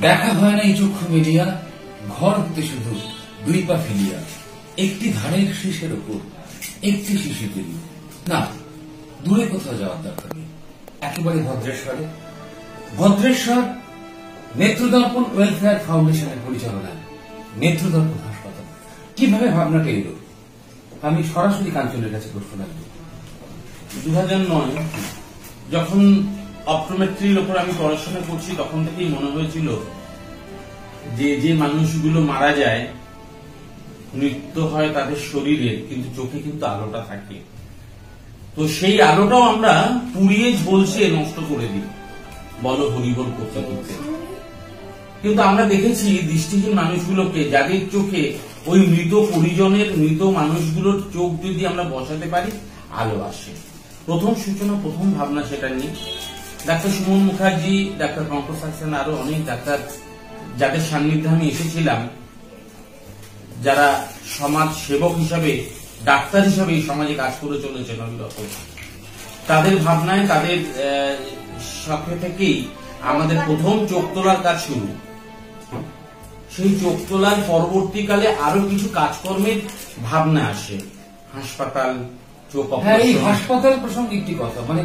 দেখা হয় না এই চক্ষু মেলিয়া, ঘর হতে শুধু দুই পা ফেলিয়া, একটি ধানের শীষের ওপর একটি শিশু তৈরি। না, দূরে কোথাও যাওয়ার দরকার নেই, একেবারে ভদ্রেশ্বরে। ভদ্রেশ্বর নেত্রদর্পণ ওয়েলফেয়ার ফাউন্ডেশনের পরিচালনায় নেত্রদর্পণ হাসপাতাল। কিভাবে ভাবনাটা এলো? আমি সরাসরি কাঞ্চনের কাছে প্রশ্ন রাখবো। 2009 যখন অপটোমেট্রির ওপর আমি পড়াশোনা করছি, তখন থেকেই মনে হয়েছিল যে যে মানুষগুলো মারা যায়, মৃত্যু হয় তাদের শরীরে, কিন্তু চোখে কিন্তু আলোটা থাকে। তো সেই আলোটাও আমরা পুড়িয়ে ঝলসে নষ্ট করে দিই, বলো হরিবল করতে করতে। কিন্তু আমরা দেখেছি দৃষ্টিহীন মানুষগুলোকে, যাদের চোখে ওই মৃত পরিজনের, মৃত মানুষগুলোর চোখ যদি আমরা বসাতে পারি, আলো আসে। প্রথম সূচনা, প্রথম ভাবনা সেটা নিয়ে ডাক্তার সুমন মুখার্জি, ডাক্তার পঙ্কজ সাক্সেনা, আরো অনেক ডাক্তার যাদের সান্নিধ্যে আমি এসেছিলাম, যারা সমাজ সেবক হিসাবে, ডাক্তার হিসাবে এই সমাজে কাজ করে চলেছেন অবিরত, তাদের ভাবনায়, তাদের সাথে থেকেই আমাদের প্রথম চোখ তোলার কাজ শুরু। সেই চোখ তোলার পরবর্তীকালে আরো কিছু কাজকর্মের ভাবনা আসে। হাসপাতাল, চোখ হ্যাঁ, এই হাসপাতাল প্রসঙ্গে একটি কথা, মানে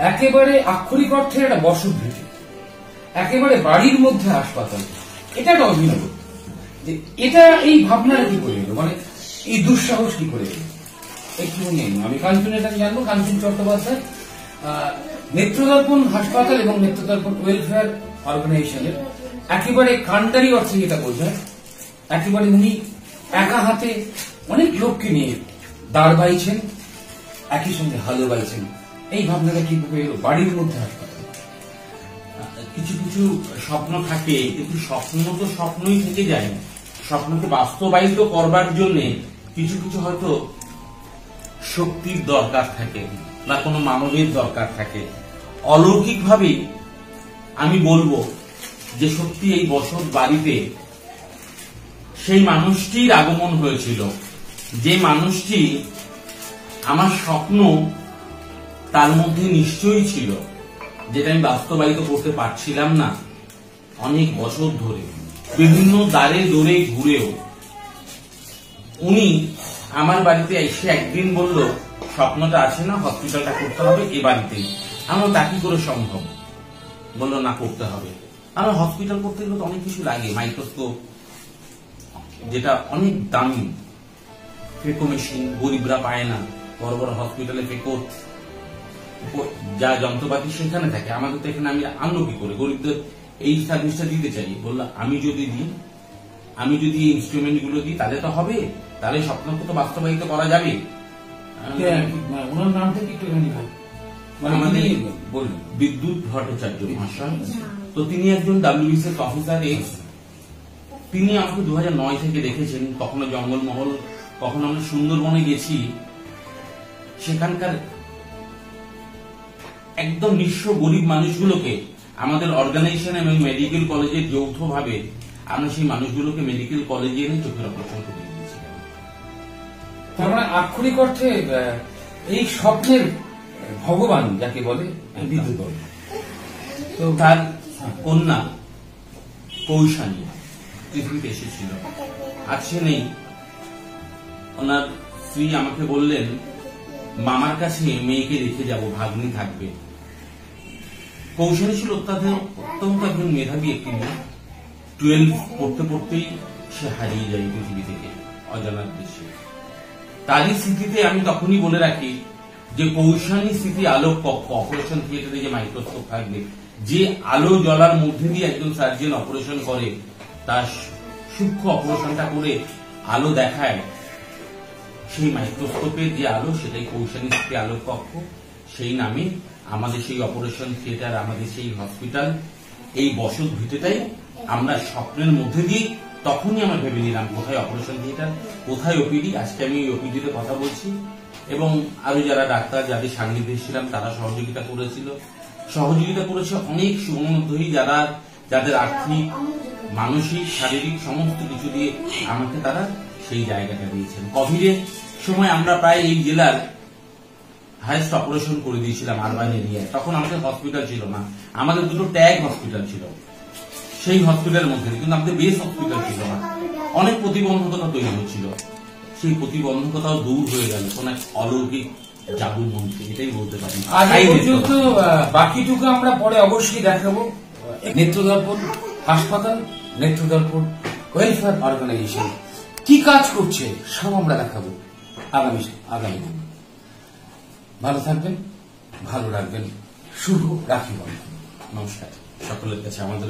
একেবারে আক্ষরিক অর্থে একটা বসত ভিটে, একেবারে বাড়ির মধ্যে হাসপাতাল। এটা একটা অভিনব, যে এটা এই ভাবনাটা কি করে এলো, মানে এই দুঃসাহস কি করে এলো, একটু নিয়ে আমি কাঞ্চনের কাছে জানবো। কাঞ্চন চট্টোপাধ্যায় নেত্রদর্পণ হাসপাতাল এবং নেত্রদর্পণ ওয়েলফেয়ার অর্গানাইজেশনের একেবারে কান্ডারি অর্থে যেটা বোঝায়, একেবারে উনি একা হাতে অনেক লোককে নিয়ে দাঁড় বাইছেন, একই সঙ্গে হালো বাইছেন। এই ভাবনাটা কিভাবে এলো বাড়ির মধ্যে হাসপাতাল? কিছু কিছু স্বপ্ন থাকে, কিন্তু স্বপ্ন তো স্বপ্নই থেকে যায়। স্বপ্নকে বাস্তবায়িত করবার জন্য কিছু কিছু হয়তো শক্তির দরকার থাকে, না কোনো মানবের দরকার থাকে। অলৌকিক ভাবে আমি বলবো যে সত্যি এই বসত বাড়িতে সেই মানুষটির আগমন হয়েছিল, যে মানুষটি আমার স্বপ্ন তার মধ্যে নিশ্চয়ই ছিল, যেটা আমি বাস্তবায়িত করতে পারছিলাম না অনেক বছর ধরে। বিভিন্ন দ্বারে দৌড়ে ঘুরেও উনি আমার বাড়িতে এসে একদিন বলল, স্বপ্নটা আছে না, হসপিটালটা করতে হবে এ বাড়িতেই। আমার তা কি করে সম্ভব? বললো না, করতে হবে। আমার হসপিটাল করতে গেলে তো অনেক কিছু লাগে, মাইক্রোস্কোপ, যেটা অনেক দামি, ফেকো মেশিন গরিবরা পায় না, বড় বড় হসপিটালে ফেকো যা যন্ত্রপাতি সেখানে থাকে, আমাদের তো এখানে আমি আনলো কি করে? গরিবদের এই সার্ভিসটা দিতে চাই। বললো আমি যদি দিই, আমি যদি ইনস্ট্রুমেন্ট গুলো দিই, তাহলে তো হবে, তাহলে স্বপ্নকে তো বাস্তবায়িত করা যাবে। ওনার নামটা কি একটু আমাদের বিদ্যুৎ ভট্টাচার্য মহাশয়, তো তিনি একজন WBCS অফিসার। তিনি আমাকে 2009 থেকে দেখেছেন, কখনো জঙ্গলমহল, কখনো আমরা সুন্দরবনে গেছি। সেখানকার একদম নিঃস্ব গরিব মানুষগুলোকে আমাদের অর্গানাইজেশন এবং মেডিকেল কলেজের যৌথভাবে আমরা সেই মানুষগুলোকে মেডিকেল কলেজে এনে চোখের অপারেশন করে দিয়েছিলাম। তার মানে আক্ষরিক অর্থে এই স্বপ্নের ভগবান যাকে বলে বিদ্যুৎ, তো তার কন্যা কৌশানী পৃথিবীতে এসেছিল, আছে নেই। ওনার স্ত্রী আমাকে বললেন, মামার কাছে মেয়েকে রেখে যাব, ভাগ্নি থাকবে। কৌশানী ছিল অত্যন্ত একজন মেধাবী একটি মেয়ে। 12 পড়তে পড়তেই সে হারিয়ে যায় পৃথিবী থেকে অজানার দেশে। তারই স্মৃতিতে আমি তখনই বলে রাখি যে কৌশানী স্মৃতি আলোক কক্ষ, অপারেশন থিয়েটারে যে মাইক্রোস্কোপ থাকবে, যে আলো জ্বলার মধ্যে দিয়ে একজন সার্জন অপারেশন করে, তার সূক্ষ্ম অপারেশনটা করে আলো দেখায়, সেই মাইক্রোস্কোপের যে আলো, সেটাই কৌশানী স্মৃতি আলোক কক্ষ। সেই নামে আমাদের সেই অপারেশন থিয়েটার, আমাদের সেই হসপিটাল, এই বসত ভিটেটাই আমরা স্বপ্নের মধ্যে দিয়ে তখনই আমরা ভেবে নিলাম কোথায় অপারেশন থিয়েটার, কোথায় ওপিডি। আজকে আমি ওপিডিতে কথা বলছি, এবং আরো যারা ডাক্তার যাদের সান্নিধ্যে ছিলাম তারা সহযোগিতা করেছে অনেক সুমনোদ্যোগী, যাদের আর্থিক, মানসিক, শারীরিক সমস্ত কিছু দিয়ে আমাকে তারা সেই জায়গাটা দিয়েছেন। কোভিডের সময় আমরা প্রায় এই জেলার হাইয়েস্ট অপারেশন করে দিয়েছিলাম আরবান এরিয়ায়। তখন আমাদের হসপিটাল ছিল না, আমাদের দুটো ট্যাগ হসপিটাল ছিল। সেই হসপিটালের মধ্যে কিন্তু আমাদের বেস হসপিটাল ছিল না, অনেক প্রতিবন্ধকতা তৈরি হচ্ছিল। সেই প্রতিবন্ধকতাও দূর হয়ে গেল কোন এক অলৌকিক জাদুর মন্ত্রে, এটাই বলতে পারি। আজ পর্যন্ত বাকিটুকু আমরা পরে অবশ্যই দেখাবো। নেত্রদর্পণ হাসপাতাল, নেত্রদর্পণ ওয়েলফেয়ার অর্গানাইজেশন কি কাজ করছে সব আমরা দেখাবো আগামী দিন। ভালো থাকবেন, ভালো রাখবেন। শুভ রাখি বন্ধন। নমস্কার সকলের কাছে আমাদের।